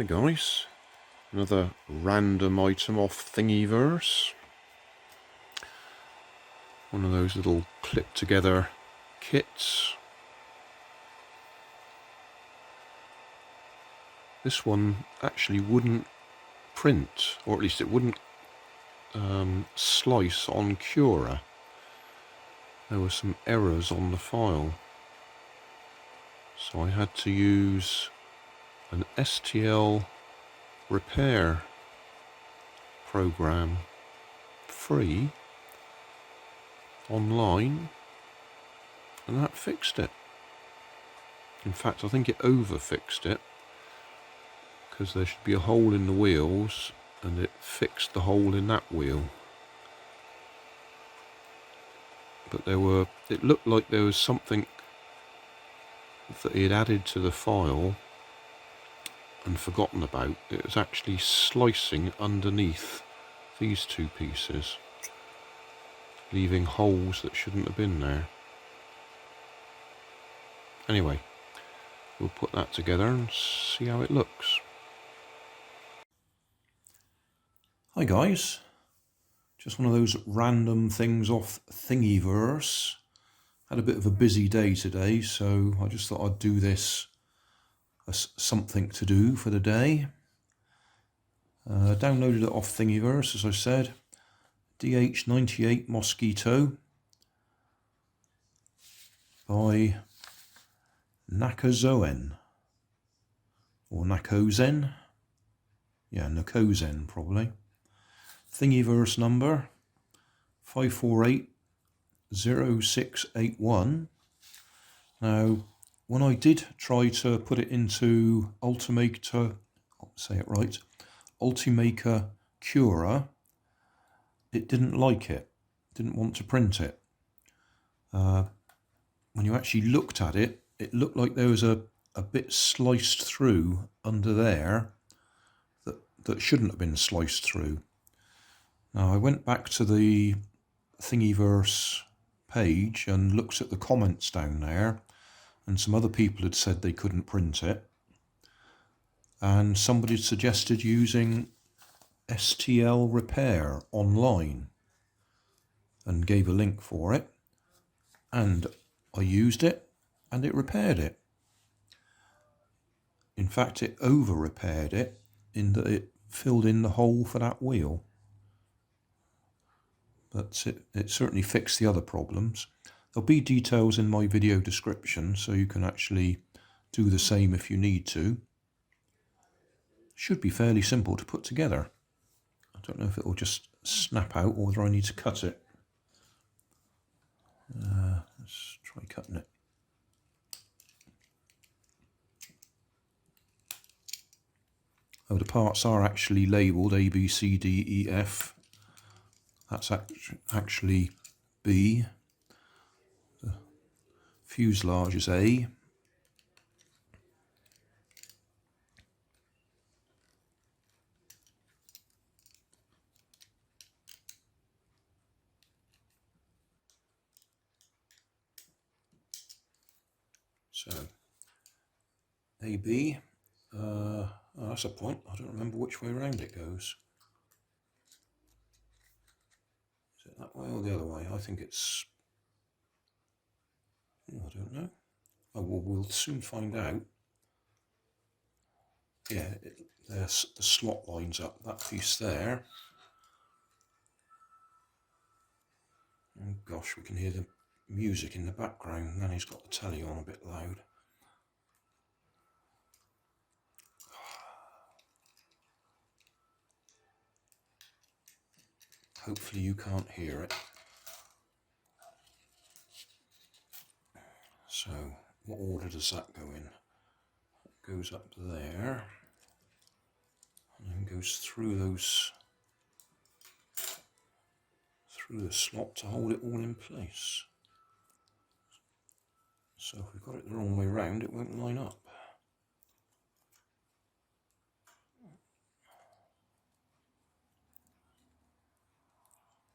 Hi guys, another random item off Thingiverse. One of those little clip together kits. This one actually wouldn't print, or at least it wouldn't slice on Cura. There were some errors on the file, so I had to use an STL repair program, free, online, and that fixed it. In fact, I think it over-fixed it, because there should be a hole in the wheels, and it fixed the hole in that wheel. But it looked like there was something that he had added to the file and forgotten about. It was actually slicing underneath these two pieces, leaving holes that shouldn't have been there. Anyway, we'll put that together and see how it looks. Hi guys, just one of those random things off Thingiverse. Had a bit of a busy day today, so I just thought I'd do this as something to do for the day. Downloaded it off Thingiverse, as I said. DH98 Mosquito by Nakozen, or Nakozen. Yeah, Nakozen probably. Thingiverse number 5480681. Now, when I did try to put it into Ultimaker, Ultimaker Cura, it didn't like it. Didn't want to print it. When you actually looked at it, it looked like there was a bit sliced through under there that shouldn't have been sliced through. Now, I went back to the Thingiverse page and looked at the comments down there, and some other people had said they couldn't print it, and somebody had suggested using STL repair online and gave a link for it, and I used it and it repaired it. In fact, it over repaired it in that it filled in the hole for that wheel. But it certainly fixed the other problems. There'll be details in my video description, so you can actually do the same if you need to. Should be fairly simple to put together. I don't know if it will just snap out or whether I need to cut it. Let's try cutting it. Oh, the parts are actually labelled A, B, C, D, E, F. That's actually B. The fuselage is A. So, AB. Oh, that's a point. I don't remember which way around it goes. Is it that way or the other way? I think it's... I don't know. Oh, well, we'll soon find out. Yeah, the slot lines up, that piece there. Oh gosh, we can hear the music in the background, and then he's got the telly on a bit loud. Hopefully you can't hear it. So, what order does that go in? It goes up there, and then goes through the slot to hold it all in place. So if we've got it the wrong way round, it won't line up.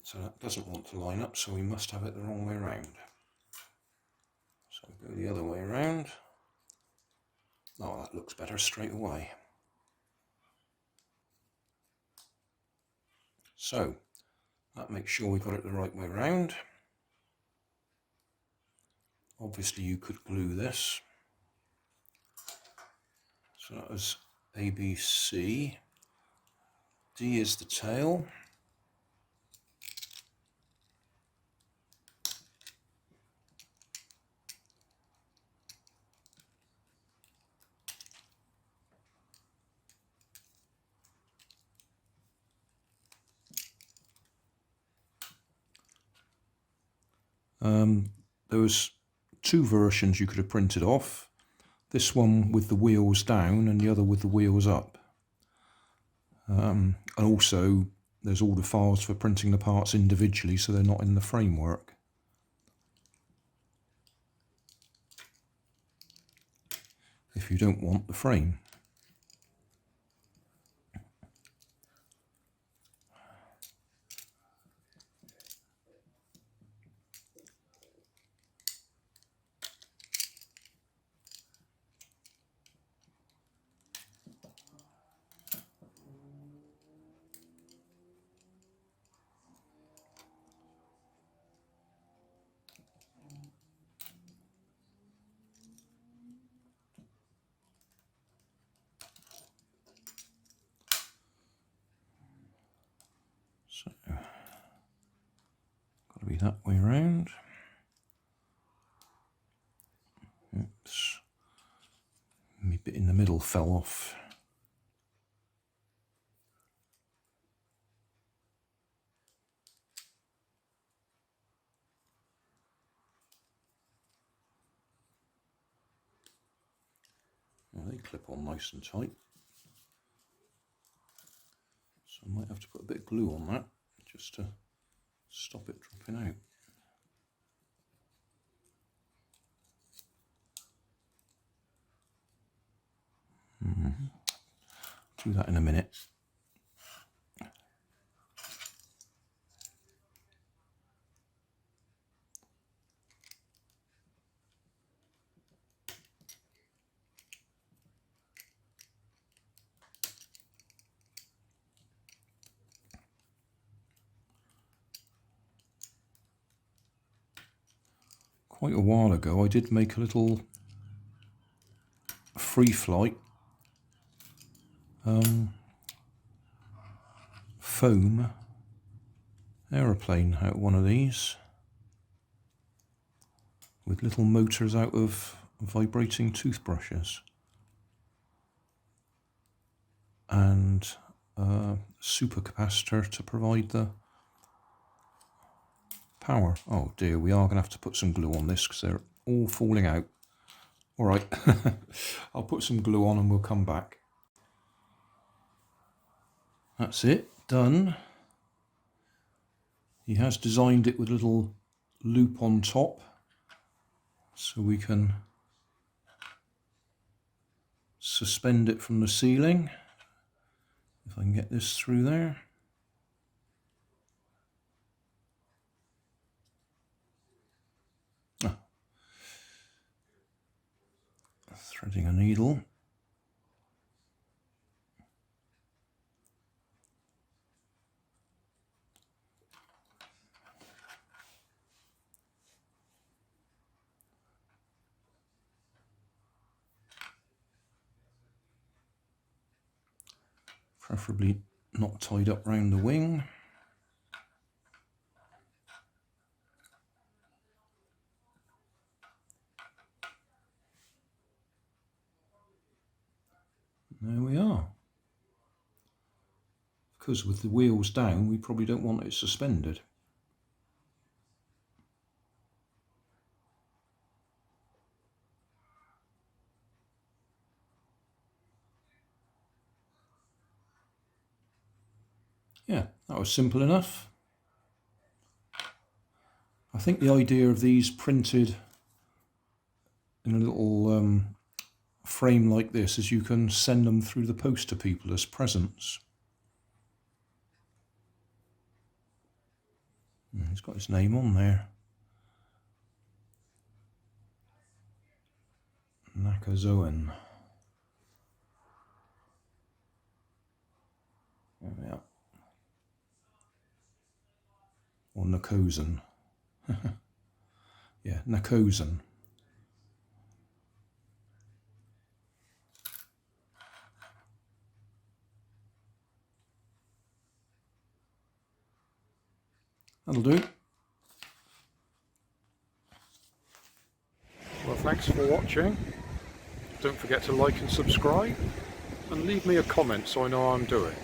So that doesn't want to line up, so we must have it the wrong way round. So go the other way around. Oh, that looks better straight away. So that makes sure we got it the right way round. Obviously you could glue this. So that was A, B, C. D is the tail. There was two versions you could have printed off. This one with the wheels down and the other with the wheels up. And also there's all the files for printing the parts individually, so they're not in the framework. If you don't want the frame. So, got to be that way round. Oops. My bit in the middle fell off. Well, they clip on nice and tight. So I might have to put a bit of glue on that just to stop it dropping out. Do that in a minute. Quite a while ago I did make a little free flight foam aeroplane out one of these with little motors out of vibrating toothbrushes and a supercapacitor to provide the power. Oh dear, we are going to have to put some glue on this because they're all falling out. Alright, I'll put some glue on and we'll come back. That's it, done. He has designed it with a little loop on top so we can suspend it from the ceiling. If I can get this through there. Ah. Threading a needle. Preferably not tied up round the wing. There we are. Because with the wheels down, we probably don't want it suspended. Yeah, that was simple enough. I think the idea of these printed in a little frame like this is you can send them through the post to people as presents. He's got his name on there. Nakozen. There we are. or Nakozen. Yeah, Nakozen. That'll do. Well, thanks for watching. Don't forget to like and subscribe, and leave me a comment so I know how I'm doing.